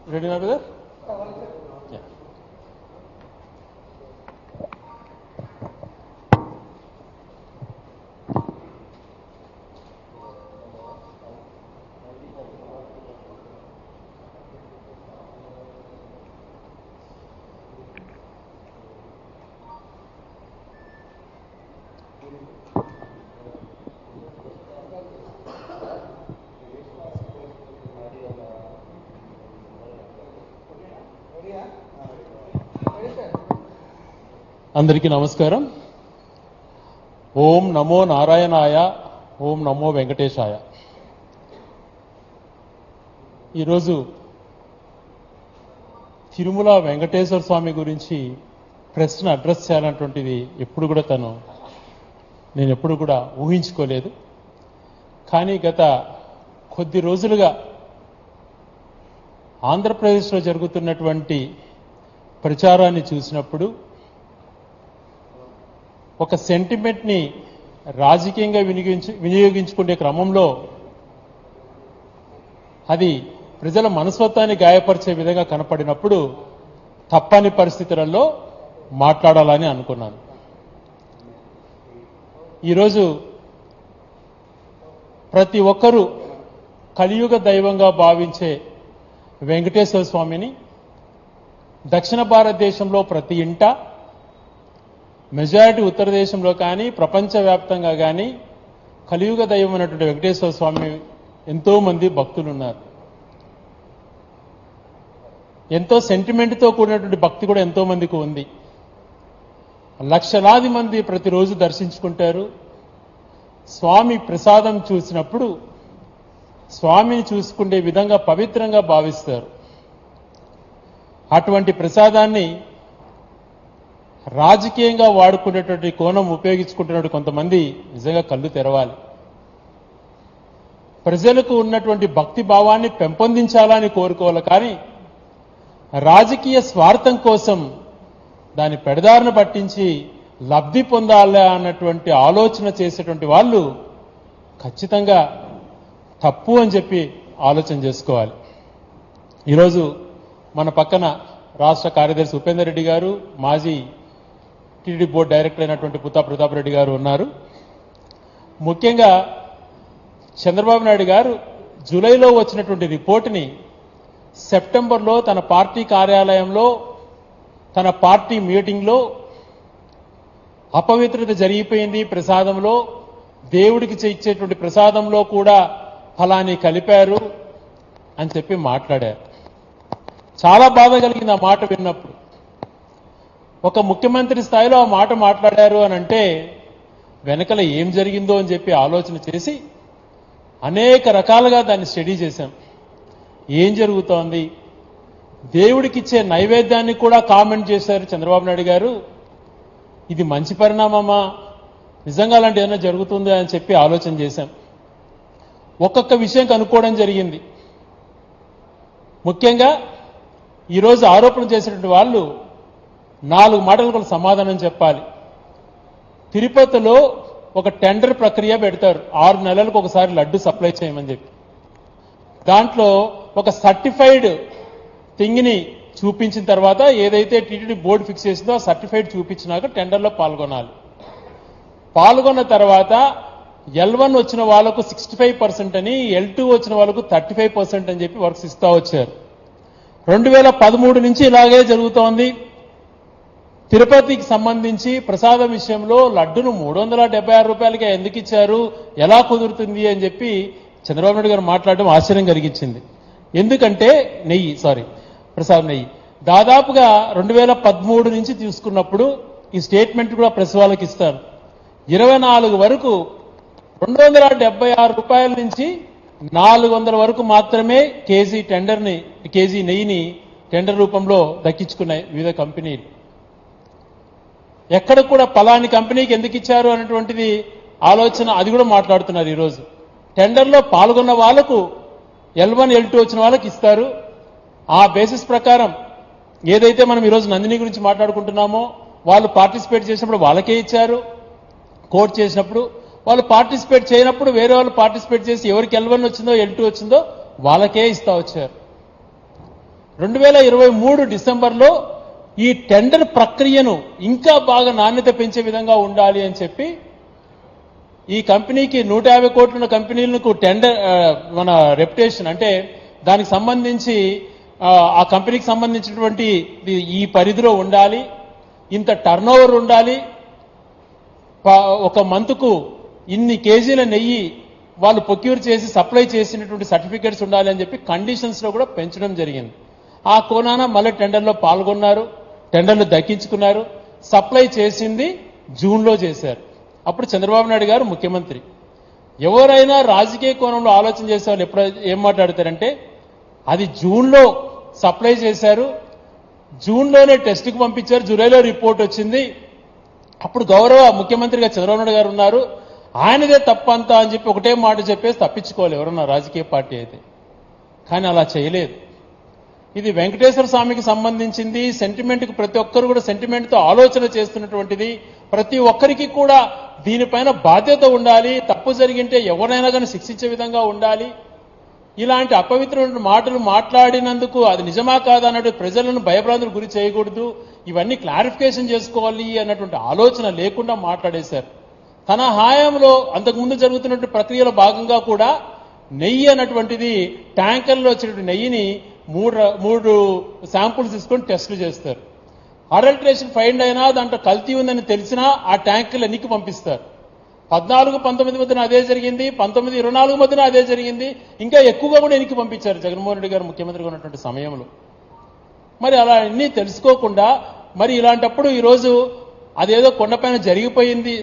Ready now, brother? Yeah. అందరికీ నమస్కారం. ఓం నమో నారాయణాయ, ఓం నమో వెంకటేశాయ. ఈరోజు తిరుమల వెంకటేశ్వర స్వామి గురించి ప్రశ్న అడ్రస్ చేయాలన్నటువంటిది నేను ఎప్పుడు కూడా ఊహించుకోలేదు. కానీ గత కొద్ది రోజులుగా ఆంధ్రప్రదేశ్లో జరుగుతున్నటువంటి ప్రచారాన్ని చూసినప్పుడు ఒక సెంటిమెంట్ని రాజకీయంగా వినియోగించుకునే క్రమంలో అది ప్రజల మనస్తత్వాన్ని గాయపరిచే విధంగా కనపడినప్పుడు తప్పని పరిస్థితులలో మాట్లాడాలని అనుకున్నాను. ఈరోజు ప్రతి ఒక్కరూ కలియుగ దైవంగా భావించే వెంకటేశ్వర స్వామిని దక్షిణ భారతదేశంలో ప్రతి ఇంట, మెజారిటీ ఉత్తర దేశంలో కానీ ప్రపంచవ్యాప్తంగా కానీ కలియుగ దైవం అయినటువంటి వెంకటేశ్వర స్వామి ఎంతో మంది భక్తులు ఉన్నారు. ఎంతో సెంటిమెంట్తో కూడినటువంటి భక్తి కూడా ఎంతో మందికి ఉంది. లక్షలాది మంది ప్రతిరోజు దర్శించుకుంటారు. స్వామి ప్రసాదం చూసినప్పుడు స్వామిని చూసుకునే విధంగా పవిత్రంగా భావిస్తారు. అటువంటి ప్రసాదాన్ని రాజకీయంగా వాడుకునేటువంటి కోణం ఉపయోగించుకుంటున్నటువంటి కొంతమంది నిజంగా కళ్ళు తెరవాలి. ప్రజలకు ఉన్నటువంటి భక్తి భావాన్ని పెంపొందించాలని కోరుకోవాలి. కానీ రాజకీయ స్వార్థం కోసం దాన్ని పెడదారిన పట్టించి లబ్ధి పొందాలి అన్నటువంటి ఆలోచన చేసేటువంటి వాళ్ళు ఖచ్చితంగా తప్పు అని చెప్పి ఆలోచన చేసుకోవాలి. ఈరోజు మన పక్కన రాష్ట్ర కార్యదర్శి ఉపేందర్ రెడ్డి గారు, మాజీ టీటీడీ బోర్డు డైరెక్టర్ అయినటువంటి పుత్తా ప్రతాప్ రెడ్డి గారు ఉన్నారు. ముఖ్యంగా చంద్రబాబు నాయుడు గారు జూలైలో వచ్చినటువంటి రిపోర్టుని సెప్టెంబర్లో తన పార్టీ కార్యాలయంలో, తన పార్టీ మీటింగ్లో అపవిత్రత జరిగిపోయింది, ప్రసాదంలో దేవుడికి ఇచ్చేటువంటి ప్రసాదంలో కూడా ఫలాని కలిపారు అని చెప్పి మాట్లాడారు. చాలా బాధ కలిగింది ఆ మాట విన్నప్పుడు. ఒక ముఖ్యమంత్రి స్థాయిలో ఆ మాట మాట్లాడారు అని అంటే వెనకల ఏం జరిగిందో అని చెప్పి ఆలోచన చేసి అనేక రకాలుగా దాన్ని స్టడీ చేశాం. ఏం జరుగుతోంది, దేవుడికి ఇచ్చే నైవేద్యాన్ని కూడా కామెంట్ చేశారు చంద్రబాబు నాయుడు గారు. ఇది మంచి పరిణామమా, నిజంగా అలాంటి ఏదైనా జరుగుతుందా అని చెప్పి ఆలోచన చేశాం. ఒక్కొక్క విషయం కనుక్కోవడం జరిగింది. ముఖ్యంగా ఈరోజు ఆరోపణ చేసినటువంటి వాళ్ళు 4 మాటలకు సమాధానం చెప్పాలి. తిరుపతిలో ఒక టెండర్ ప్రక్రియ పెడతారు, 6 నెలలకు ఒకసారి లడ్డు సప్లై చేయమని చెప్పి. దాంట్లో ఒక సర్టిఫైడ్ థింగ్ని చూపించిన తర్వాత ఏదైతే టీటీడీ బోర్డు ఫిక్స్ చేసిందో ఆ సర్టిఫైడ్ చూపించినాక టెండర్లో పాల్గొనాలి. పాల్గొన్న తర్వాత L1 వచ్చిన వాళ్ళకు 65% అని, L2 వచ్చిన వాళ్ళకు 35% అని చెప్పి వర్క్స్ ఇస్తా వచ్చారు. 2013 నుంచి ఇలాగే జరుగుతోంది. తిరుపతికి సంబంధించి ప్రసాదం విషయంలో లడ్డును 376 రూపాయలకే ఎందుకు ఇచ్చారు, ఎలా కుదురుతుంది అని చెప్పి చంద్రబాబు నాయుడు గారు మాట్లాడడం ఆశ్చర్యం కలిగించింది. ఎందుకంటే ప్రసాదం నెయ్యి దాదాపుగా 2013 నుంచి తీసుకున్నప్పుడు ఈ స్టేట్మెంట్ కూడా ప్రెస్ వాళ్ళకి ఇస్తారు. 24 వరకు 276 రూపాయల నుంచి 400 వరకు మాత్రమే కేజీ నెయ్యిని టెండర్ రూపంలో దక్కించుకున్నాయి వివిధ కంపెనీలు. ఎక్కడ కూడా పలాని కంపెనీకి ఎందుకు ఇచ్చారు అనేటువంటిది ఆలోచన, అది కూడా మాట్లాడుతున్నారు. ఈరోజు టెండర్లో పాల్గొన్న వాళ్లకు L1, L2 వచ్చిన వాళ్ళకి ఇస్తారు. ఆ బేసిస్ ప్రకారం ఏదైతే మనం ఈరోజు నందిని గురించి మాట్లాడుకుంటున్నామో వాళ్ళు పార్టిసిపేట్ చేసినప్పుడు వాళ్ళకే ఇచ్చారు. కోట్ చేసినప్పుడు వాళ్ళు పార్టిసిపేట్ చేయనప్పుడు వేరే వాళ్ళు పార్టిసిపేట్ చేసి ఎవరికి L1 వచ్చిందో L2 వచ్చిందో వాళ్ళకే ఇస్తా వచ్చారు. 2023 డిసెంబర్లో ఈ టెండర్ ప్రక్రియను ఇంకా బాగా నాణ్యత పెంచే విధంగా ఉండాలి అని చెప్పి ఈ కంపెనీకి 150 కోట్ల కంపెనీలకు టెండర్ మన రెప్యుటేషన్ అంటే దానికి సంబంధించి ఆ కంపెనీకి సంబంధించినటువంటి ఈ పరిధిలో ఉండాలి, ఇంత టర్నోవర్ ఉండాలి, ఒక మంత్కు ఇన్ని కేజీల నెయ్యి వాళ్ళు ప్రొక్యూర్ చేసి సప్లై చేసినటువంటి సర్టిఫికేట్స్ ఉండాలి అని చెప్పి కండిషన్స్ లో కూడా పెంచడం జరిగింది. ఆ కోణాన మళ్ళీ టెండర్లో పాల్గొన్నారు, టెండర్లు దక్కించుకున్నారు, సప్లై చేసింది జూన్లో చేశారు. అప్పుడు చంద్రబాబు నాయుడు గారు ముఖ్యమంత్రి. ఎవరైనా రాజకీయ కోణంలో ఆలోచన చేసే వాళ్ళు ఎప్పుడు ఏం మాట్లాడతారంటే అది జూన్లో సప్లై చేశారు, జూన్లోనే టెస్ట్కి పంపించారు, జూలైలో రిపోర్ట్ వచ్చింది, అప్పుడు గౌరవ ముఖ్యమంత్రిగా చంద్రబాబు నాయుడు గారు ఉన్నారు, ఆయనదే తప్పంతా అని చెప్పి ఒకటే మాట చెప్పేసి తప్పించుకోవాలి ఎవరన్నా రాజకీయ పార్టీ అయితే. కానీ అలా చేయలేదు. ఇది వెంకటేశ్వర స్వామికి సంబంధించింది, సెంటిమెంట్కి ప్రతి ఒక్కరు కూడా సెంటిమెంట్తో ఆలోచన చేస్తున్నటువంటిది, ప్రతి ఒక్కరికి కూడా దీనిపైన బాధ్యత ఉండాలి, తప్పు జరిగింటే ఎవరైనా కానీ శిక్షించే విధంగా ఉండాలి. ఇలాంటి అపవిత్రమైన మాటలు మాట్లాడినందుకు అది నిజమా కాదా అన్నట్టు ప్రజలను భయభ్రాంతులకు గురి చేయకూడదు, ఇవన్నీ క్లారిఫికేషన్ చేసుకోవాలి అన్నటువంటి ఆలోచన లేకుండా మాట్లాడేశారు. తన హాయంలో అంతకుముందు జరుగుతున్నటువంటి ప్రక్రియలో భాగంగా కూడా నెయ్యి అన్నటువంటిది ట్యాంకర్లో వచ్చినటువంటి నెయ్యిని మూడు శాంపుల్స్ తీసుకొని టెస్టులు చేస్తారు. అడల్ట్రేషన్ ఫైండ్ అయినా దాంట్లో కల్తీ ఉందని తెలిసినా ఆ ట్యాంకులు ఎన్నికి పంపిస్తారు. 14-19 మధ్యన అదే జరిగింది, 19-24 మధ్యన అదే జరిగింది, ఇంకా ఎక్కువగా కూడా ఎన్నికి పంపించారు జగన్మోహన్ రెడ్డి గారు ముఖ్యమంత్రిగా ఉన్నటువంటి సమయంలో. మరి అలా అన్నీ తెలుసుకోకుండా మరి ఇలాంటప్పుడు ఈరోజు అదేదో కొండపైన జరిగిపోయింది,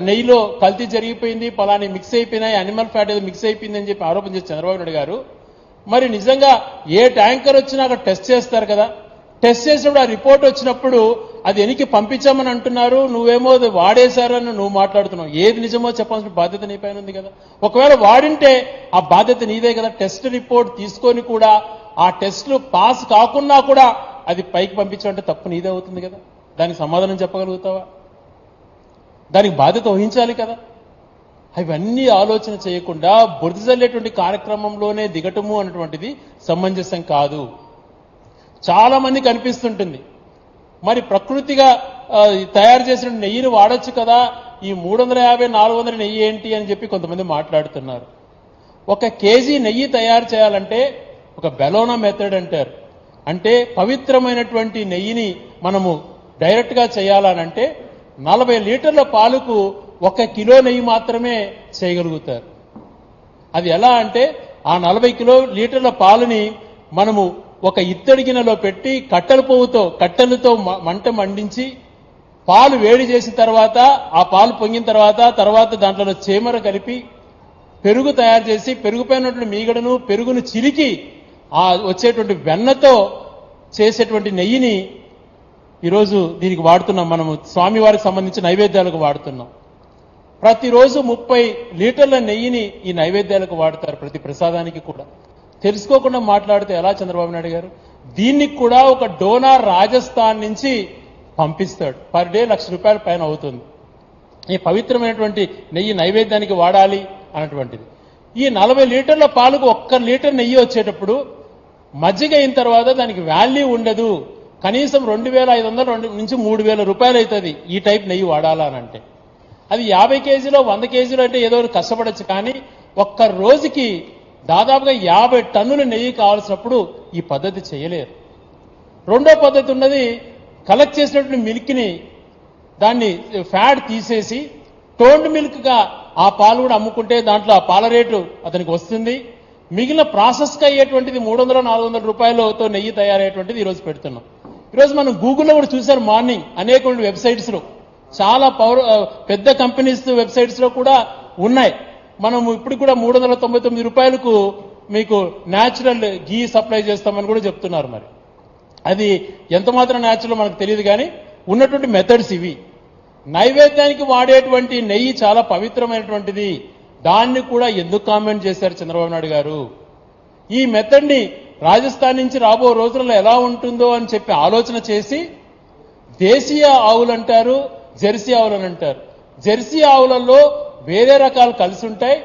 నెయ్యిలో కల్తీ జరిగిపోయింది, పలాని మిక్స్ అయిపోయినాయి, అనిమల్ ఫ్యాట్ ఏదో మిక్స్ అయిపోయింది అని చెప్పి ఆరోపణ చేసి చంద్రబాబు నాయుడు గారు మరి నిజంగా ఏ ట్యాంకర్ వచ్చినా అక్కడ టెస్ట్ చేస్తారు కదా, టెస్ట్ చేసినప్పుడు ఆ రిపోర్ట్ వచ్చినప్పుడు అది ఎనికి పంపించామని అంటున్నారు, నువ్వేమో వాడేశారని నువ్వు మాట్లాడుతున్నావు. ఏది నిజమో చెప్పాల్సిన బాధ్యత నీ పైన ఉంది కదా. ఒకవేళ వాడింటే ఆ బాధ్యత నీదే కదా. టెస్ట్ రిపోర్ట్ తీసుకొని కూడా ఆ టెస్టులు పాస్ కాకున్నా కూడా అది పైకి పంపించాలంటే తప్పు నీదే అవుతుంది కదా. దానికి సమాధానం చెప్పగలుగుతావా? దానికి బాధ్యత వహించాలి కదా. అవన్నీ ఆలోచన చేయకుండా బురద జల్లేటువంటి కార్యక్రమంలోనే దిగటము అన్నటువంటిది సమంజసం కాదు. చాలా మంది కనిపిస్తుంటుంది మరి ప్రకృతిగా తయారు చేసిన నెయ్యిని వాడొచ్చు కదా, ఈ 350-400 నెయ్యి ఏంటి అని చెప్పి కొంతమంది మాట్లాడుతున్నారు. 1 కేజీ నెయ్యి తయారు చేయాలంటే ఒక బెలోనా మెథడ్ అంటారు. అంటే పవిత్రమైనటువంటి నెయ్యిని మనము డైరెక్ట్ గా చేయాలనంటే 40 లీటర్ల పాలకు 1 కిలో నెయ్యి మాత్రమే చేయగలుగుతారు. అది ఎలా అంటే ఆ 40 లీటర్ల పాలని మనము ఒక ఇత్తడి గిన్నెలో పెట్టి కట్టెలతో మంట మండించి పాలు వేడి చేసిన తర్వాత ఆ పాలు పొంగిన తర్వాత దాంట్లో చీమర కలిపి పెరుగు తయారు చేసి పెరుగుపైనటువంటి మీగడను పెరుగును చిలికి ఆ వచ్చేటువంటి వెన్నతో చేసేటువంటి నెయ్యిని ఈరోజు దీనికి వాడుతున్నాం. మనము స్వామివారికి సంబంధించిన నైవేద్యాలకు వాడుతున్నాం. ప్రతిరోజు 30 లీటర్ల నెయ్యిని ఈ నైవేద్యాలకు వాడతారు, ప్రతి ప్రసాదానికి కూడా. తెలుసుకోకుండా మాట్లాడితే ఎలా చంద్రబాబు నాయుడు గారు? దీనికి కూడా ఒక డోనార్ రాజస్థాన్ నుంచి పంపిస్తాడు. పర్ డే ₹1,00,000 పైన అవుతుంది. ఈ పవిత్రమైనటువంటి నెయ్యి నైవేద్యానికి వాడాలి అన్నటువంటిది. ఈ 40 లీటర్ల పాలకు 1 లీటర్ నెయ్యి వచ్చేటప్పుడు మజ్జిగ అయిన తర్వాత దానికి వాల్యూ ఉండదు. కనీసం 2,500 నుంచి 3,000 రూపాయలు అవుతుంది ఈ టైప్ నెయ్యి వాడాలనంటే. అది 50 కేజీలో 100 కేజీలు అంటే ఏదో కష్టపడచ్చు, కానీ ఒక్క రోజుకి దాదాపుగా 50 టన్నుల నెయ్యి కావాల్సినప్పుడు ఈ పద్ధతి చేయలేరు. రెండో పద్ధతి ఉన్నది, కలెక్ట్ చేసినటువంటి మిల్క్ని దాన్ని ఫ్యాట్ తీసేసి టోన్డ్ మిల్క్గా ఆ పాలు కూడా అమ్ముకుంటే దాంట్లో ఆ పాల రేటు అతనికి వస్తుంది. మిగిలిన ప్రాసెస్గా అయ్యేటువంటిది 300-400 రూపాయలతో నెయ్యి తయారయ్యేటువంటిది ఈరోజు పెడుతున్నాం. ఈరోజు మనం గూగుల్లో కూడా చూశారు, మార్నింగ్ అనేక వెబ్సైట్స్లో చాలా పెద్ద కంపెనీస్ వెబ్సైట్స్లో కూడా ఉన్నాయి. మనం ఇప్పుడు కూడా 399 రూపాయలకు మీకు న్యాచురల్ గీ సప్లై చేస్తామని కూడా చెప్తున్నారు. మరి అది ఎంత మాత్రం న్యాచురల్ మనకు తెలియదు, కానీ ఉన్నటువంటి మెథడ్స్ ఇవి. నైవేద్యానికి వాడేటువంటి నెయ్యి చాలా పవిత్రమైనటువంటిది, దాన్ని కూడా ఎందుకు కామెంట్ చేశారు చంద్రబాబు నాయుడు గారు? ఈ మెథడ్ని రాజస్థాన్ నుంచి రాబో రోజుల్లో ఎలా ఉంటుందో అని చెప్పి ఆలోచన చేసి దేశీయ ఆవులు అంటారు, జెర్సీ ఆవులని అంటారు. జెర్సీ ఆవులలో వేరే రకాలు కలిసి ఉంటాయి,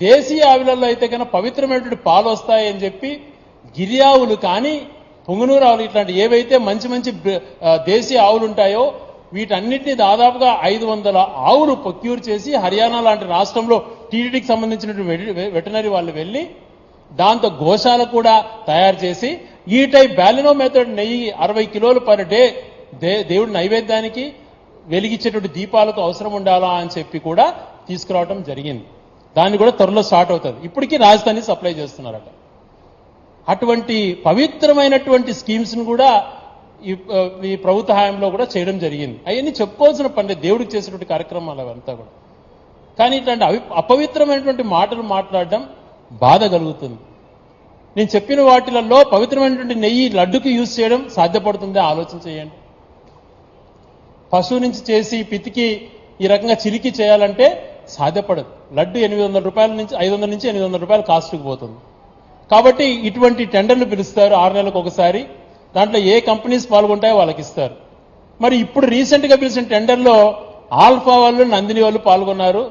దేశీయ ఆవులలో అయితే కన్నా పవిత్రమైనటువంటి పాలు వస్తాయని చెప్పి గిరి ఆవులు కానీ పొంగునూరు ఆవులు ఇట్లాంటి ఏవైతే మంచి మంచి దేశీయ ఆవులు ఉంటాయో వీటన్నిటిని దాదాపుగా 500 ఆవులు ప్రొక్యూర్ చేసి హర్యానా లాంటి రాష్ట్రంలో టీటీడీకి సంబంధించినటువంటి వెటనరీ వాళ్ళు వెళ్ళి దాంతో గోశాల కూడా తయారు చేసి ఈ టైప్ బ్యాలినో మెథడ్ నెయ్యి 60 కిలోలు పర్ డే దేవుడి నైవేద్యానికి వెలిగించేటువంటి దీపాలకు అవసరం ఉండాలా అని చెప్పి కూడా తీసుకురావడం జరిగింది. దాన్ని కూడా త్వరలో స్టార్ట్ అవుతుంది. ఇప్పటికీ రాజధాని సప్లై చేస్తున్నారట. అటువంటి పవిత్రమైనటువంటి స్కీమ్స్ ను కూడా ఈ ప్రభుత్వ హయాంలో కూడా చేయడం జరిగింది. అవన్నీ చెప్పుకోవాల్సిన పని, దేవుడికి చేసినటువంటి కార్యక్రమాలు అవంతా కూడా. కానీ ఇట్లాంటి అపవిత్రమైనటువంటి మాటలు మాట్లాడడం బాధ కలుగుతుంది. నేను చెప్పిన వాటిలలో పవిత్రమైనటువంటి నెయ్యి లడ్డుకి యూజ్ చేయడం సాధ్యపడుతుందే ఆలోచన చేయండి. పశువు నుంచి చేసి పితికి ఈ రకంగా చిలికి చేయాలంటే సాధ్యపడదు. లడ్డు 800 రూపాయల నుంచి 500 నుంచి 800 రూపాయలు కాస్ట్కి పోతుంది. కాబట్టి ఇటువంటి టెండర్లు పిలుస్తారు 6 నెలలకు ఒకసారి. దాంట్లో ఏ కంపెనీస్ పాల్గొంటాయో వాళ్ళకి ఇస్తారు. మరి ఇప్పుడు రీసెంట్ గా పిలిచిన టెండర్లో ఆల్ఫా వాళ్ళు నందిని వాళ్ళు పాల్గొన్నారు.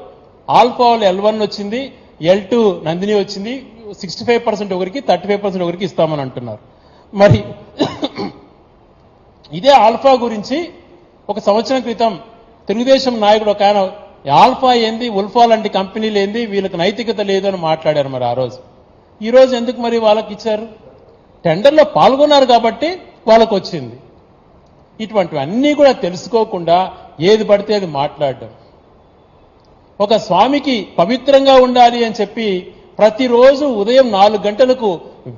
ఆల్ఫా వాళ్ళు L1 వచ్చింది, L2 నందిని వచ్చింది. 65% ఒకరికి 35% ఒకరికి ఇస్తామని అంటున్నారు. మరి ఇదే ఆల్ఫా గురించి ఒక సంవత్సరం క్రితం తెలుగుదేశం నాయకుడు ఒక ఆయన ఆల్ఫా ఏంది, ఉల్ఫా లాంటి కంపెనీలు ఏంది, వీళ్ళకి నైతికత లేదు అని మాట్లాడారు. మరి ఆ రోజు ఈ రోజు ఎందుకు మరి వాళ్ళకి ఇచ్చారు? టెండర్లో పాల్గొన్నారు కాబట్టి వాళ్ళకు వచ్చింది. ఇటువంటివన్నీ కూడా తెలుసుకోకుండా ఏది పడితే అది మాట్లాడడం. ఒక స్వామికి పవిత్రంగా ఉండాలి అని చెప్పి ప్రతిరోజు ఉదయం 4 గంటలకు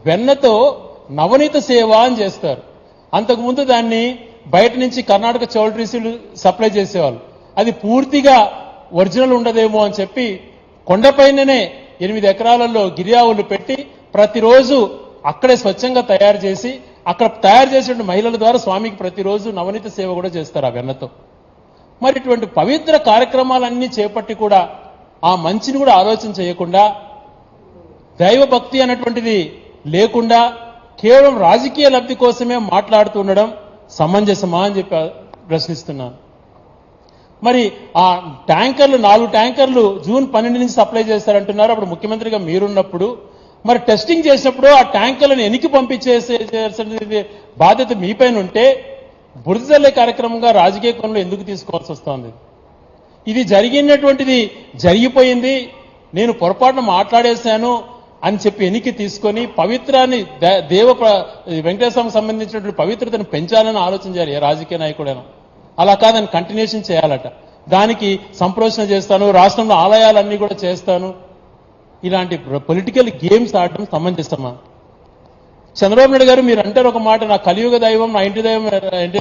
వెన్నతో నవనీత సేవ అని చేస్తారు. అంతకుముందు దాన్ని బయట నుంచి కర్ణాటక చౌల్ట్రీసులు సప్లై చేసేవాళ్ళు. అది పూర్తిగా ఒరిజినల్ ఉండదేమో అని చెప్పి కొండపైననే 8 ఎకరాలలో గిరియావులు పెట్టి ప్రతిరోజు అక్కడే స్వచ్ఛంగా తయారు చేసి అక్కడ తయారు చేసిన మహిళల ద్వారా స్వామికి ప్రతిరోజు నవనీత సేవ కూడా చేస్తారు ఆ వెన్నతో. మరి ఇటువంటి పవిత్ర కార్యక్రమాలన్నీ చేపట్టి కూడా ఆ మంచిని కూడా ఆలోచన చేయకుండా దైవ భక్తి అన్నటువంటిది లేకుండా కేవలం రాజకీయ లబ్ధి కోసమే మాట్లాడుతుండడం సమంజసమా అని చెప్పి ప్రశ్నిస్తున్నాను. మరి ఆ ట్యాంకర్లు 4 ట్యాంకర్లు జూన్ 12 నుంచి సప్లై చేస్తారంటున్నారు. అప్పుడు ముఖ్యమంత్రిగా మీరున్నప్పుడు మరి టెస్టింగ్ చేసినప్పుడు ఆ ట్యాంకర్లను ఎనికి పంపించేసే బాధ్యత మీపైన ఉంటే బురద జల్లే కార్యక్రమంగా రాజకీయ కోణంలో ఎందుకు తీసుకోవాల్సి వస్తోంది? ఇది జరిగినటువంటిది జరిగిపోయింది, నేను పొరపాటున మాట్లాడేశాను అని చెప్పి ఎనికి తీసుకొని పవిత్రాన్ని వెంకటేశ్వరకు సంబంధించినటువంటి పవిత్రతను పెంచాలని ఆలోచన చేయాలి ఏ రాజకీయ నాయకుడైనా. అలా కాదని కంటిన్యూషన్ చేయాలట. దానికి సంప్రోషణ చేస్తాను, రాష్ట్రంలో ఆలయాలన్నీ కూడా చేస్తాను. ఇలాంటి పొలిటికల్ గేమ్స్ ఆడటం సమంజసమా? చంద్రబాబు నాయుడు గారు మీరు అంటారు ఒక మాట, నా కలియుగ దైవం నా ఇంటి దైవం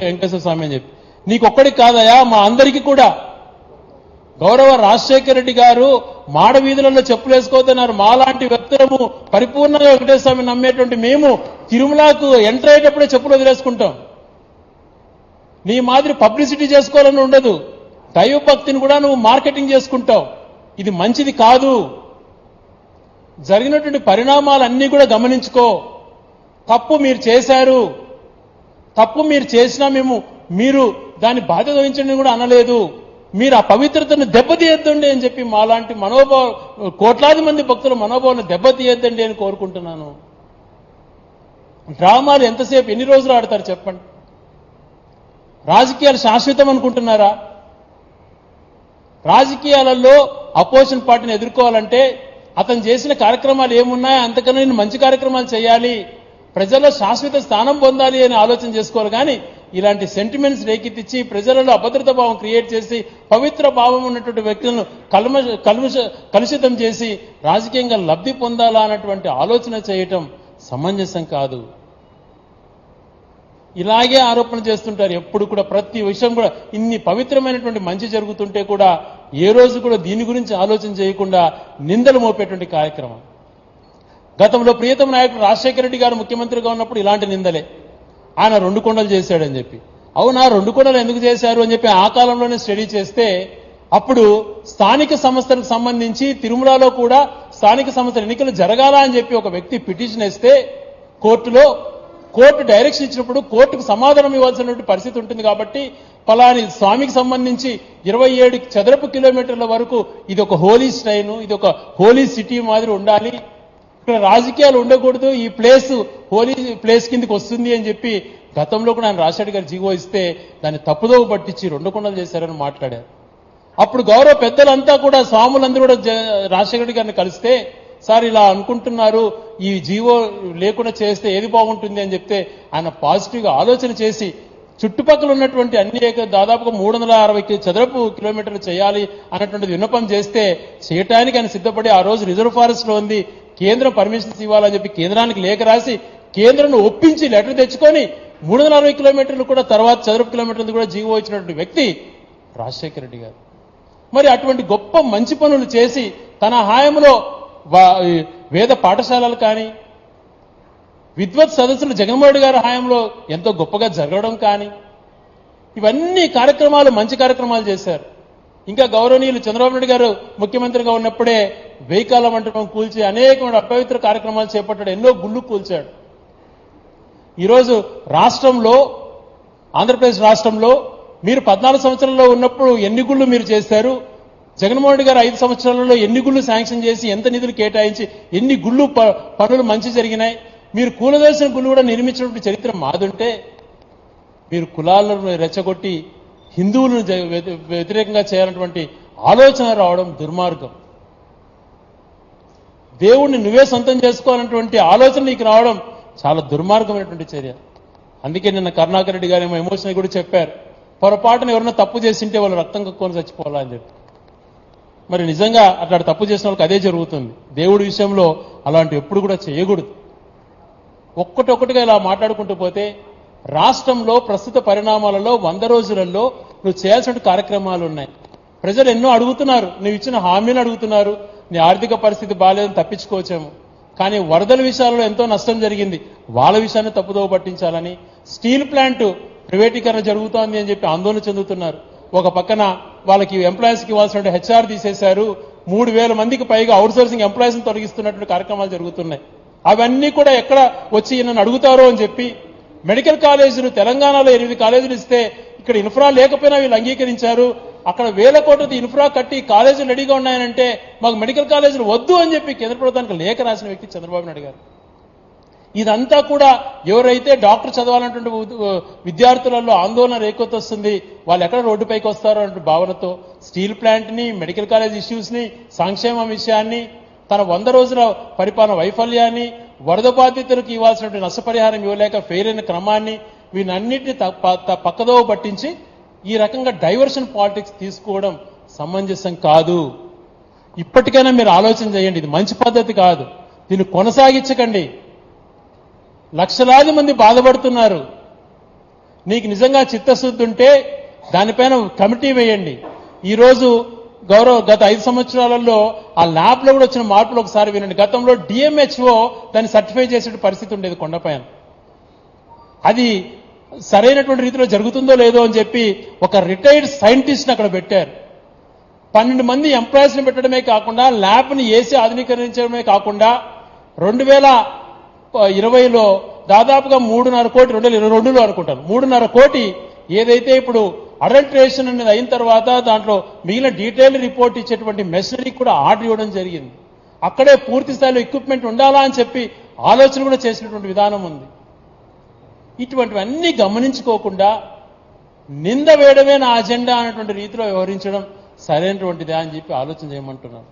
వెంకటేశ్వర స్వామి అని చెప్పి. నీకొక్కడికి కాదయా, మా అందరికీ కూడా. గౌరవ రాజశేఖర రెడ్డి గారు మాడ వీధులలో చెప్పులు వేసుకోవద్దన్నారు. మాలాంటి వ్యక్తులము పరిపూర్ణంగా వెంకటేశ్వర స్వామిని నమ్మేటువంటి మేము తిరుమలకు ఎంటర్ అయ్యేటప్పుడే చెప్పులు వదిలేసుకుంటాం. నీ మాదిరి పబ్లిసిటీ చేసుకోవాలని ఉండదు. దైవ భక్తిని కూడా నువ్వు మార్కెటింగ్ చేసుకుంటావు. ఇది మంచిది కాదు. జరిగినటువంటి పరిణామాలన్నీ కూడా గమనించుకో. తప్పు మీరు చేశారు, తప్పు మీరు చేసినా మీరు దాన్ని బాధ్యత వహించండి కూడా అనలేదు. మీరు ఆ పవిత్రతను దెబ్బతీయొద్దండి అని చెప్పి మాలాంటి కోట్లాది మంది భక్తుల మనోభావాలను దెబ్బతీయొద్దండి అని కోరుకుంటున్నాను. డ్రామాలు ఎంతసేపు ఎన్ని రోజులు ఆడతారు చెప్పండి? రాజకీయాలు శాశ్వతం అనుకుంటున్నారా? రాజకీయాలలో అపోజిషన్ పార్టీని ఎదుర్కోవాలంటే అతను చేసిన కార్యక్రమాలు ఏమున్నాయో అంతకన్నా నేను మంచి కార్యక్రమాలు చేయాలి, ప్రజల్లో శాశ్వత స్థానం పొందాలి అని ఆలోచన చేసుకోవాలి. కానీ ఇలాంటి సెంటిమెంట్స్ రేకెత్తించి ప్రజలలో అభద్రత భావం క్రియేట్ చేసి పవిత్ర భావం ఉన్నటువంటి వ్యక్తులను కలుషితం చేసి రాజకీయంగా లబ్ధి పొందాలా అన్నటువంటి ఆలోచన చేయటం సమంజసం కాదు. ఇలాగే ఆరోపణ చేస్తుంటారు ఎప్పుడు కూడా. ప్రతి విషయం కూడా ఇన్ని పవిత్రమైనటువంటి మంచి జరుగుతుంటే కూడా ఏ రోజు కూడా దీని గురించి ఆలోచన చేయకుండా నిందలు మోపేటువంటి కార్యక్రమం. గతంలో ప్రియతమ నాయకుడు రాజశేఖర రెడ్డి గారు ముఖ్యమంత్రిగా ఉన్నప్పుడు ఇలాంటి నిందలే. ఆయన 2 కొండలు చేశాడని చెప్పి. అవునా, 2 కొండలు ఎందుకు చేశారు అని చెప్పి ఆ కాలంలోనే స్టడీ చేస్తే అప్పుడు స్థానిక సంస్థలకు సంబంధించి తిరుమలలో కూడా స్థానిక సంస్థల ఎన్నికలు జరగాల అని చెప్పి ఒక వ్యక్తి పిటిషన్ వేస్తే కోర్టు డైరెక్షన్ ఇచ్చినప్పుడు కోర్టుకు సమాధానం ఇవ్వాల్సినటువంటి పరిస్థితి ఉంటుంది. కాబట్టి పలాని స్వామికి సంబంధించి 27 చదరపు కిలోమీటర్ల వరకు ఇది ఒక హోలీ స్ట్రైన్, ఇది ఒక హోలీ సిటీ మాదిరి ఉండాలి, ఇక్కడ రాజకీయాలు ఉండకూడదు, ఈ ప్లేస్ హోలీ ప్లేస్ కిందకి వస్తుంది అని చెప్పి గతంలో కూడా ఆయన రాజశేఖర్ గారు జీవో ఇస్తే దాన్ని తప్పుదోవ పట్టించి 2 కొండలు చేశారని మాట్లాడారు. అప్పుడు గౌరవ పెద్దలంతా కూడా స్వాములందరూ కూడా రాజశేఖర్ గారిని కలిస్తే సార్ ఇలా అనుకుంటున్నారు, ఈ జీవో లేకుండా చేస్తే ఏది బాగుంటుంది అని చెప్తే ఆయన పాజిటివ్గా ఆలోచన చేసి చుట్టుపక్కల ఉన్నటువంటి అన్ని దాదాపుగా 360 చదరపు కిలోమీటర్లు చేయాలి అన్నటువంటిది విన్నపం చేస్తే చేయటానికి ఆయన సిద్ధపడి ఆ రోజు రిజర్వ్ ఫారెస్ట్ లో ఉంది, కేంద్రం పర్మిషన్స్ ఇవ్వాలని చెప్పి కేంద్రానికి లేఖ రాసి కేంద్రాన్ని ఒప్పించి లెటర్ తెచ్చుకొని 360 కిలోమీటర్లు కూడా తర్వాత చదరపు కిలోమీటర్లు కూడా జీవో ఇచ్చినటువంటి వ్యక్తి రాజశేఖర రెడ్డి గారు. మరి అటువంటి గొప్ప మంచి పనులు చేసి తన హాయంలో వేద పాఠశాలలు కానీ విద్వత్ సదస్సులు జగన్మోహన్ రెడ్డి గారి హాయంలో ఎంతో గొప్పగా జరగడం కానీ ఇవన్నీ కార్యక్రమాలు మంచి కార్యక్రమాలు చేశారు. ఇంకా గౌరవనీయులు చంద్రబాబు నాయుడు గారు ముఖ్యమంత్రిగా ఉన్నప్పుడే వెయ్యికాల మంటపం కూల్చి అనేకమైన అపవిత్ర కార్యక్రమాలు చేపట్టాడు, ఎన్నో గుళ్ళు కూల్చాడు. ఈరోజు రాష్ట్రంలో ఆంధ్రప్రదేశ్ రాష్ట్రంలో మీరు 14 సంవత్సరాల్లో ఉన్నప్పుడు ఎన్ని గుళ్ళు మీరు చేశారు, జగన్మోహన్ రెడ్డి గారు 5 సంవత్సరాలలో ఎన్ని గుళ్ళు శాంక్షన్ చేసి ఎంత నిధులు కేటాయించి ఎన్ని గుళ్ళు పనులు మంచి జరిగినాయి, మీరు కూలదోసిన గుళ్ళు కూడా నిర్మించినటువంటి చరిత్ర మాదుంటే మీరు కులాలను రెచ్చగొట్టి హిందువులను వ్యతిరేకంగా చేయాలన్నటువంటి ఆలోచన రావడం దుర్మార్గం. దేవుణ్ణి నువ్వే సొంతం చేసుకోవాలన్నటువంటి ఆలోచన నీకు రావడం చాలా దుర్మార్గమైనటువంటి చర్య. అందుకే నిన్న కరుణాకర్ రెడ్డి గారు ఏమో ఎమోషనల్ కూడా చెప్పారు, పొరపాటున ఎవరైనా తప్పు చేసింటే వాళ్ళు రక్తం కక్కుని చచ్చిపోవాలా అని చెప్పి. మరి నిజంగా అట్లాంటి తప్పు చేసిన వాళ్ళకి అదే జరుగుతుంది. దేవుడి విషయంలో అలాంటి ఎప్పుడు కూడా చేయకూడదు. ఒక్కటొక్కటిగా ఇలా మాట్లాడుకుంటూ పోతే రాష్ట్రంలో ప్రస్తుత పరిణామాలలో 100 రోజులలో నువ్వు చేయాల్సిన కార్యక్రమాలు ఉన్నాయి. ప్రజలు ఎన్నో అడుగుతున్నారు, నువ్వు ఇచ్చిన హామీలు అడుగుతున్నారు, నీ ఆర్థిక పరిస్థితి బాగాలేదని తప్పించుకోవచ్చేమో, కానీ వరదల విషయాల్లో ఎంతో నష్టం జరిగింది, వాళ్ళ విషయాన్ని తప్పుదోవ పట్టించాలని స్టీల్ ప్లాంట్ ప్రైవేటీకరణ జరుగుతోంది అని చెప్పి ఆందోళన చెందుతున్నారు. ఒక పక్కన వాళ్ళకి ఎంప్లాయీస్కి ఇవ్వాల్సిన హెచ్ఆర్ తీసేశారు, 3000 మందికి పైగా అవుట్సోర్సింగ్ ఎంప్లాయీస్ని తొలగిస్తున్నటువంటి కార్యక్రమాలు జరుగుతున్నాయి. అవన్నీ కూడా ఎక్కడ వచ్చి నన్ను అడుగుతారో అని చెప్పి మెడికల్ కాలేజీలు తెలంగాణలో 8 కాలేజీలు ఇస్తే ఇక్కడ ఇన్ఫ్రా లేకపోయినా వీళ్ళు అంగీకరించారు. అక్కడ 1000 కోట్లతో ఇన్ఫ్రా కట్టి కాలేజీలు రెడీగా ఉన్నాయనంటే మాకు మెడికల్ కాలేజీలు వద్దు అని చెప్పి కేంద్ర ప్రభుత్వానికి లేఖ రాసిన వ్యక్తి చంద్రబాబు నాయుడు గారు. ఇదంతా కూడా ఎవరైతే డాక్టర్ చదవాలన్నటువంటి విద్యార్థులలో ఆందోళన రేకొత్తొస్తుంది, వాళ్ళు ఎక్కడ రోడ్డుపైకి వస్తారో అనే భావనతో స్టీల్ ప్లాంట్ని, మెడికల్ కాలేజ్ ఇష్యూస్ని, సంక్షేమ విషయాన్ని, తన 100 రోజుల పరిపాలన వైఫల్యాన్ని, వరద బాధితులకు ఇవ్వాల్సినటువంటి నష్టపరిహారం ఇవ్వలేక ఫెయిల్ అయిన క్రమాన్ని, వీనన్నింటినీ పక్కదోవ పట్టించి ఈ రకంగా డైవర్షన్ పాలిటిక్స్ తీసుకోవడం సమంజసం కాదు. ఇప్పటికైనా మీరు ఆలోచన చేయండి, ఇది మంచి పద్ధతి కాదు, దీన్ని కొనసాగించకండి. లక్షలాది మంది బాధపడుతున్నారు. నీకు నిజంగా చిత్తశుద్ధి ఉంటే దానిపైన కమిటీ వేయండి. ఈరోజు గత 5 సంవత్సరాలలో ఆ ల్యాబ్ లో కూడా వచ్చిన మార్పులు ఒకసారి వినండి. గతంలో డిఎంహెచ్ఓ దాన్ని సర్టిఫై చేసే పరిస్థితి ఉండేది కొండపైన. అది సరైనటువంటి రీతిలో జరుగుతుందో లేదో అని చెప్పి ఒక రిటైర్డ్ సైంటిస్ట్ అక్కడ పెట్టారు. 12 మంది ఎంప్లాయీస్ ని పెట్టడమే కాకుండా ల్యాబ్ ని ఏసీ ఆధునీకరించడమే కాకుండా 2020లో దాదాపుగా 3.5 కోటి, 2022లో అనుకుంటాను 3.5 కోటి ఏదైతే ఇప్పుడు అడల్ట్రేషన్ అనేది అయిన తర్వాత దాంట్లో మిగిలిన డీటెయిల్ రిపోర్ట్ ఇచ్చేటువంటి మెషినరీ కూడా ఆర్డర్ ఇవ్వడం జరిగింది. అక్కడే పూర్తి స్థాయిలో ఎక్విప్మెంట్ ఉండాలా అని చెప్పి ఆలోచన కూడా చేసినటువంటి విధానం ఉంది. ఇటువంటివన్నీ గమనించుకోకుండా నింద వేయడమే నా అజెండా అనేటువంటి రీతిలో వ్యవహరించడం సరైనటువంటిదా అని చెప్పి ఆలోచన చేయమంటున్నాను.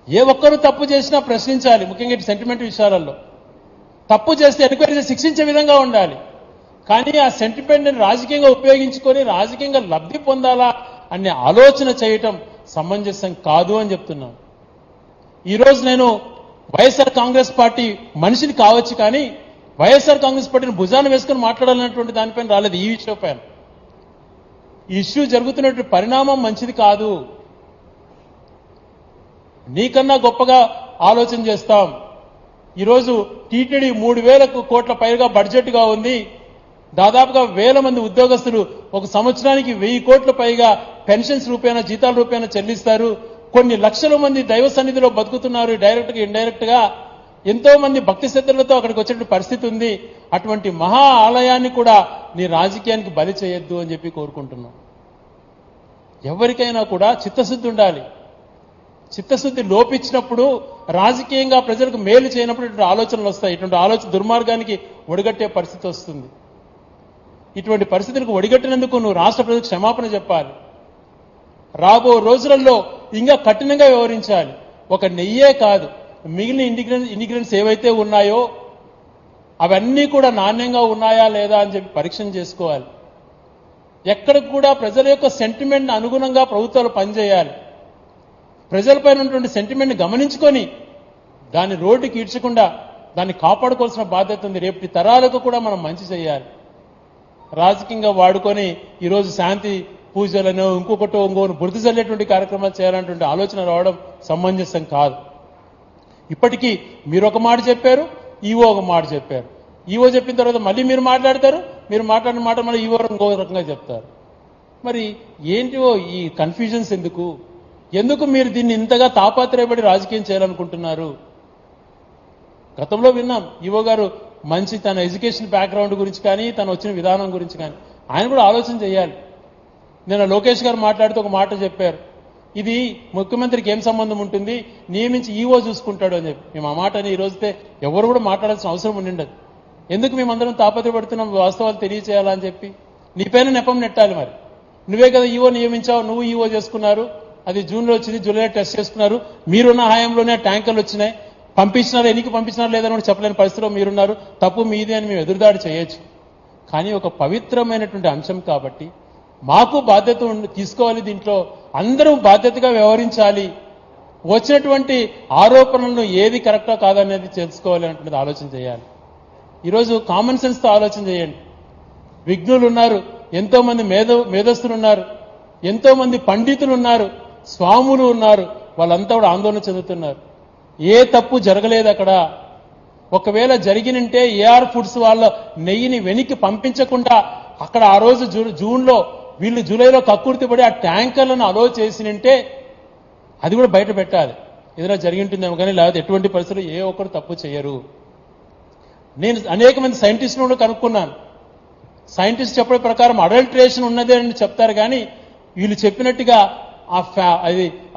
ఏ ఒక్కరూ తప్పు చేసినా ప్రశ్నించాలి, ముఖ్యంగా సెంటిమెంట్ విషయాలలో. తప్పు చేస్తే ఎంక్వైరీ చేసి శిక్షించే విధంగా ఉండాలి. కానీ ఆ సెంటిమెంట్ని రాజకీయంగా ఉపయోగించుకొని రాజకీయంగా లబ్ధి పొందాలా అనే ఆలోచన చేయటం సమంజసం కాదు అని చెప్తున్నాను. ఈరోజు నేను వైఎస్ఆర్ కాంగ్రెస్ పార్టీ మనిషిని కావచ్చు, కానీ వైఎస్ఆర్ కాంగ్రెస్ పార్టీని భుజాన వేసుకొని మాట్లాడాలన్నటువంటి దానిపైన రాలేదు. ఈ విషయం పైన ఈ ఇష్యూ జరుగుతున్నటువంటి పరిణామం మంచిది కాదు. నీకన్నా గొప్పగా ఆలోచన చేస్తాం. ఈరోజు టీటీడీ 3,000 కోట్ల పైగా బడ్జెట్గా ఉంది. దాదాపుగా 1000 మంది ఉద్యోగస్తులు ఒక సంవత్సరానికి 1000 కోట్ల పైగా పెన్షన్స్ రూపేణా, జీతాల రూపేణా చెల్లిస్తారు. కొన్ని లక్షల మంది దైవ సన్నిధిలో బతుకుతున్నారు, డైరెక్ట్ గా ఇండైరెక్ట్ గా. ఎంతో మంది భక్తి శ్రద్ధలతో అక్కడికి వచ్చేటువంటి పరిస్థితి ఉంది. అటువంటి మహా ఆలయాన్ని కూడా నీ రాజకీయానికి బలి చేయొద్దు అని చెప్పి కోరుకుంటున్నాం. ఎవరికైనా కూడా చిత్తశుద్ధి ఉండాలి. చిత్తశుద్ధి లోపించినప్పుడు రాజకీయంగా ప్రజలకు మేలు చేయనప్పుడు ఇటువంటి ఆలోచనలు వస్తాయి. ఇటువంటి ఆలోచన దుర్మార్గానికి ఒడిగట్టే పరిస్థితి వస్తుంది. ఇటువంటి పరిస్థితులకు ఒడిగట్టినందుకు నువ్వు రాష్ట్ర ప్రజలకు క్షమాపణ చెప్పాలి. రాబో రోజులలో ఇంకా కఠినంగా వ్యవహరించాలి. ఒక నెయ్యే కాదు, మిగిలిన ఇండిగ్రెంట్స్ ఏవైతే ఉన్నాయో అవన్నీ కూడా నాణ్యంగా ఉన్నాయా లేదా అని చెప్పి పరీక్ష చేసుకోవాలి. ఎక్కడికి కూడా ప్రజల యొక్క సెంటిమెంట్ అనుగుణంగా ప్రభుత్వాలు పనిచేయాలి. ప్రజలపైన ఉన్నటువంటి సెంటిమెంట్ని గమనించుకొని దాన్ని రోడ్డుకి ఈడ్చకుండా దాన్ని కాపాడుకోవాల్సిన బాధ్యత ఉంది. రేపటి తరాలకు కూడా మనం మంచి చేయాలి. రాజకీయంగా వాడుకొని ఈరోజు శాంతి పూజలను ఇంకొకటో బురద చల్లేటువంటి కార్యక్రమాలు చేయాలన్నటువంటి ఆలోచన రావడం సమంజసం కాదు. ఇప్పటికీ మీరు ఒక మాట చెప్పారు, ఈవో ఒక మాట చెప్పారు. ఈవో చెప్పిన తర్వాత మళ్ళీ మీరు మాట్లాడతారు, మీరు మాట్లాడిన మాట మళ్ళీ ఈవో ఇంకో రకంగా చెప్తారు. మరి ఏంటివో ఈ కన్ఫ్యూజన్స్ ఎందుకు మీరు దీన్ని ఇంతగా తాపాత్రయపడి రాజకీయం చేయాలనుకుంటున్నారు? గతంలో విన్నాం ఈవో గారు మంచి తన ఎడ్యుకేషన్ బ్యాక్గ్రౌండ్ గురించి కానీ తను వచ్చిన విధానం గురించి కానీ ఆయన కూడా ఆలోచన చేయాలి. నిన్న లోకేష్ గారు మాట్లాడుతూ ఒక మాట చెప్పారు, ఇది ముఖ్యమంత్రికి ఏం సంబంధం ఉంటుంది, నియమించి ఈవో చూసుకుంటాడు అని చెప్పి. మేము ఆ మాటని ఈ రోజుతే ఎవరు కూడా మాట్లాడాల్సిన అవసరం ఉండిండదు. ఎందుకు మేమందరం తాపత్రపడుతున్నాం వాస్తవాలు తెలియచేయాలని చెప్పి? నీ పైన నెపం నెట్టాలి. మరి నువ్వే కదా ఈవో నియమించావు, నువ్వు ఈవో చేసుకున్నారు, అది జూన్లో వచ్చింది, జూలైలో టెస్ట్ చేసుకున్నారు, మీరున్న హయాంలోనే ట్యాంకర్లు వచ్చినాయి, పంపించినారు, ఎన్నికి పంపించినారు లేదని కూడా చెప్పలేని పరిస్థితిలో మీరున్నారు, తప్పు మీదే అని మేము ఎదురుదాడి చేయొచ్చు. కానీ ఒక పవిత్రమైనటువంటి అంశం కాబట్టి మాకు బాధ్యత తీసుకోవాలి. దీంట్లో అందరూ బాధ్యతగా వ్యవహరించాలి. వచ్చినటువంటి ఆరోపణలను ఏది కరెక్టా కాదనేది తెలుసుకోవాలి అంటున్నది ఆలోచన చేయాలి. ఈరోజు కామన్ సెన్స్తో ఆలోచన చేయండి. విఘ్నులు ఉన్నారు, ఎంతో మంది మేధస్తులు ఉన్నారు, ఎంతో మంది పండితులు ఉన్నారు, స్వాములు ఉన్నారు, వాళ్ళంతా కూడా ఆందోళన చెందుతున్నారు. ఏ తప్పు జరగలేదు అక్కడ. ఒకవేళ జరిగినంటే ఏఆర్ ఫుడ్స్ వాళ్ళ నెయ్యిని వెనక్కి పంపించకుండా అక్కడ ఆ రోజు జూన్లో వీళ్ళు జూలైలో కక్కుర్తిపడి ఆ ట్యాంకర్లను అలో చేసినంటే అది కూడా బయట పెట్టాలి. ఏదైనా జరిగి ఉంటుందేమో కానీ లేకపోతే ఎటువంటి పరిస్థితులు ఏ ఒక్కరు తప్పు చేయరు. నేను అనేక మంది సైంటిస్టులు కూడా కనుక్కున్నాను. సైంటిస్ట్ చెప్పే ప్రకారం అడల్ట్రేషన్ ఉన్నదే అని చెప్తారు, కానీ వీళ్ళు చెప్పినట్టుగా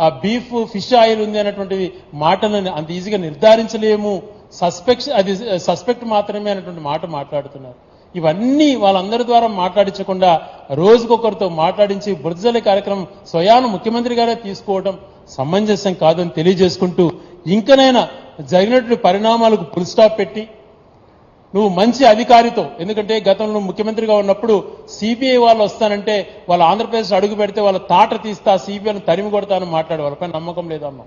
ఆ బీఫ్ ఫిష్ ఆయిల్ ఉంది అనేటువంటి మాటలను అంత ఈజీగా నిర్ధారించలేము, సస్పెక్ట్ మాత్రమే అనేటువంటి మాట మాట్లాడుతున్నారు. ఇవన్నీ వాళ్ళందరి ద్వారా మాట్లాడించకుండా రోజుకొకరితో మాట్లాడించి బురదజల్లే కార్యక్రమం స్వయాన ముఖ్యమంత్రి గారే తీసుకోవడం సమంజసం కాదని తెలియజేసుకుంటూ, ఇంకనైనా జరిగినటువంటి పరిణామాలకు ఫుల్ స్టాప్ పెట్టి నువ్వు మంచి అధికారితో, ఎందుకంటే గతంలో ముఖ్యమంత్రిగా ఉన్నప్పుడు సిబిఐ వాళ్ళు వస్తానంటే వాళ్ళు ఆంధ్రప్రదేశ్ అడుగు పెడితే వాళ్ళ తాట తీస్తా, సిబిఐని తరిమి కొడతానని మాట్లాడే వాళ్ళపై నమ్మకం లేదమ్మా.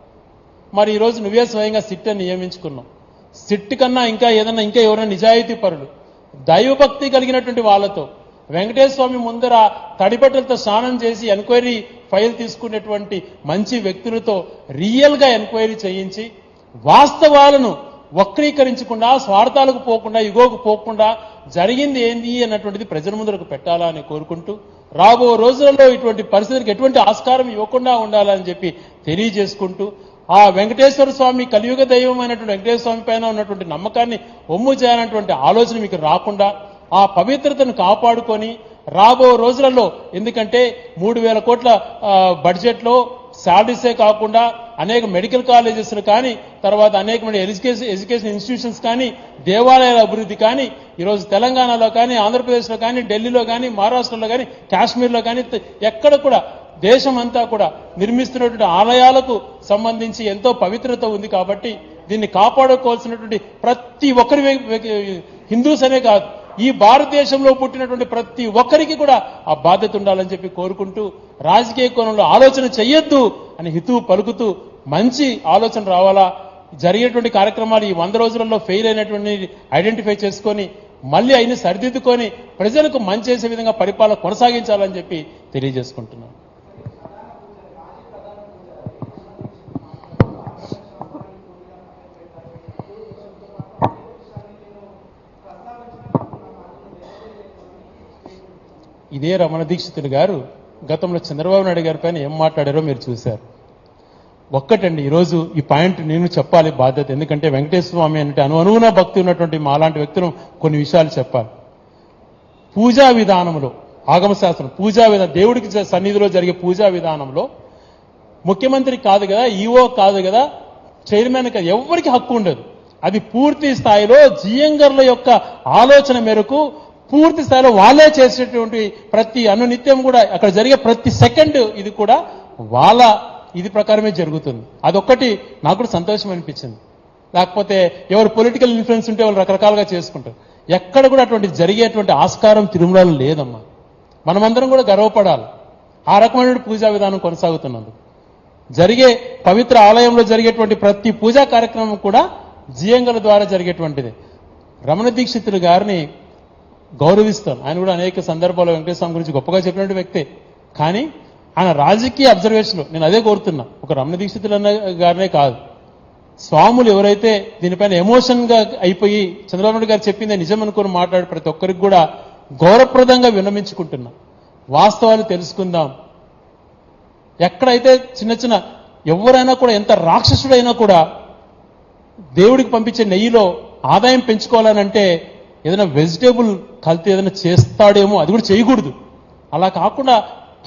మరి ఈరోజు నువ్వే స్వయంగా సిట్ అని నియమించుకున్నావు. సిట్ కన్నా ఇంకా ఎవరైనా నిజాయితీ పరులు, దైవభక్తి కలిగినటువంటి వాళ్ళతో వెంకటేశ్వర స్వామి ముందర తడిబట్టలతో స్నానం చేసి ఎంక్వైరీ ఫైల్ తీసుకునేటువంటి మంచి వ్యక్తులతో రియల్ గా ఎంక్వైరీ చేయించి వాస్తవాలను వక్రీకరించకుండా, స్వార్థాలకు పోకుండా, ఇగోకు పోకుండా జరిగింది ఏంది అన్నటువంటిది ప్రజల ముందరకు పెట్టాలా అని కోరుకుంటూ, రాబో రోజులలో ఇటువంటి పరిస్థితులకు ఎటువంటి ఆస్కారం ఇవ్వకుండా ఉండాలని చెప్పి తెలియజేసుకుంటూ, ఆ వెంకటేశ్వర స్వామి కలియుగ దైవమైనటువంటి వెంకటేశ్వర స్వామి పైన ఉన్నటువంటి నమ్మకాన్ని ఒమ్ము చేయాలన్నటువంటి ఆలోచన మీకు రాకుండా ఆ పవిత్రతను కాపాడుకొని రాబో రోజులలో, ఎందుకంటే 3,000 కోట్ల బడ్జెట్లో శాలరీసే కాకుండా అనేక మెడికల్ కాలేజెస్లు కానీ, తర్వాత అనేకమైన ఎడ్యుకేషన్ ఇన్స్టిట్యూషన్స్ కానీ, దేవాలయాల అభివృద్ధి కానీ, ఈరోజు తెలంగాణలో కానీ, ఆంధ్రప్రదేశ్లో కానీ, ఢిల్లీలో కానీ, మహారాష్ట్రలో కానీ, కాశ్మీర్లో కానీ, ఎక్కడ కూడా దేశమంతా కూడా నిర్మిస్తున్నటువంటి ఆలయాలకు సంబంధించి ఎంతో పవిత్రత ఉంది. కాబట్టి దీన్ని కాపాడుకోవాల్సినటువంటి ప్రతి ఒక్కరి, హిందూస్ అనే కాదు, ఈ భారతదేశంలో పుట్టినటువంటి ప్రతి ఒక్కరికి కూడా ఆ బాధ్యత ఉండాలని చెప్పి కోరుకుంటూ, రాజకీయ కోణంలో ఆలోచన చెయ్యొద్దు అని హితువు పలుకుతూ, మంచి ఆలోచన రావాలా. జరిగేటువంటి కార్యక్రమాలు ఈ 100 రోజులలో ఫెయిల్ అయినటువంటి ఐడెంటిఫై చేసుకొని మళ్ళీ అయిన సరిదిద్దుకొని ప్రజలకు మంచి చేసే విధంగా పరిపాలన కొనసాగించాలని చెప్పి తెలియజేసుకుంటున్నాను. ఇదే రమణ దీక్షితులు గారు గతంలో చంద్రబాబు నాయుడు గారి పైన ఏం మాట్లాడారో మీరు చూశారు. ఒక్కటండి, ఈరోజు ఈ పాయింట్ నేను చెప్పాలి బాధ్యత, ఎందుకంటే వెంకటేశ్వర స్వామి అంటే అనువున భక్తి ఉన్నటువంటి మాలాంటి వ్యక్తులు కొన్ని విషయాలు చెప్పాలి. పూజా విధానంలో, ఆగమశాస్త్రం పూజా విధానం, దేవుడికి సన్నిధిలో జరిగే పూజా విధానంలో ముఖ్యమంత్రి కాదు కదా, ఈఓ కాదు కదా, చైర్మన్ కాదు, ఎవరికి హక్కు ఉండదు. అది పూర్తి స్థాయిలో జియంగర్ల యొక్క ఆలోచన మేరకు పూర్తి స్థాయిలో వాళ్ళే చేసేటువంటి ప్రతి అనునిత్యం కూడా అక్కడ జరిగే ప్రతి సెకండ్ ఇది కూడా వాళ్ళ ఇది ప్రకారమే జరుగుతుంది. అదొక్కటి నాకు కూడా సంతోషం అనిపించింది. లేకపోతే ఎవరు పొలిటికల్ ఇన్ఫ్లుయెన్స్ ఉంటే వాళ్ళు రకరకాలుగా చేసుకుంటారు. ఎక్కడ కూడా అటువంటి జరిగేటువంటి ఆస్కారం తిరుమలలో లేదమ్మా. మనమందరం కూడా గర్వపడాలి. ఆ రకమైన పూజా విధానం కొనసాగుతున్నందుకు. జరిగే పవిత్ర ఆలయంలో జరిగేటువంటి ప్రతి పూజా కార్యక్రమం కూడా జియంగల ద్వారా జరిగేటువంటిది. రమణ దీక్షితులు గారిని గౌరవిస్తాను. ఆయన కూడా అనేక సందర్భాల్లో వెంకటేశ్వర స్వామి గురించి గొప్పగా చెప్పినటువంటి వ్యక్తే. కానీ ఆయన రాజకీయ అబ్జర్వేషన్ నేను అదే కోరుతున్నా. ఒక రమణ దీక్షితులు గారినే కాదు, స్వాములు ఎవరైతే దీనిపైన ఎమోషన్ గా అయిపోయి చంద్రబాబు నాయుడు గారు చెప్పిందే నిజం అనుకుని మాట్లాడే ప్రతి ఒక్కరికి కూడా గౌరవప్రదంగా విన్నమించుకుంటున్నా. వాస్తవాలు తెలుసుకుందాం. ఎక్కడైతే చిన్న చిన్న ఎవరైనా కూడా ఎంత రాక్షసుడైనా కూడా దేవుడికి పంపించే నెయ్యిలో ఆదాయం పెంచుకోవాలనంటే ఏదైనా వెజిటేబుల్ కల్తీ ఏదైనా చేస్తాడేమో, అది కూడా చేయకూడదు. అలా కాకుండా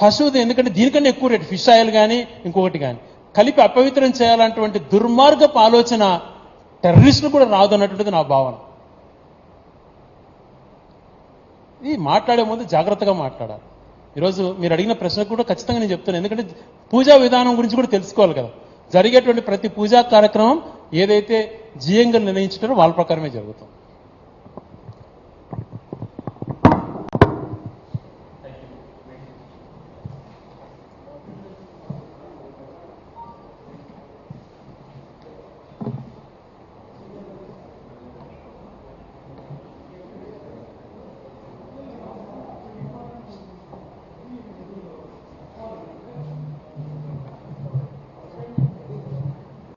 పశువుది, ఎందుకంటే దీనికన్నా ఎక్కువ రేటు ఫిష్ ఆయిల్ కానీ ఇంకొకటి కానీ కలిపి అపవిత్రం చేయాలంటువంటి దుర్మార్గపు ఆలోచన టెర్రరిస్టులు కూడా రాదు అన్నటువంటిది నా భావన. ఇది మాట్లాడే ముందు జాగ్రత్తగా మాట్లాడాలి. ఈరోజు మీరు అడిగిన ప్రశ్నకు కూడా ఖచ్చితంగా నేను చెప్తున్నాను. ఎందుకంటే పూజా విధానం గురించి కూడా తెలుసుకోవాలి కదా. జరిగేటువంటి ప్రతి పూజా కార్యక్రమం ఏదైతే జియంగా నిర్ణయించుంటారో వాళ్ళ ప్రకారమే జరుగుతుంది.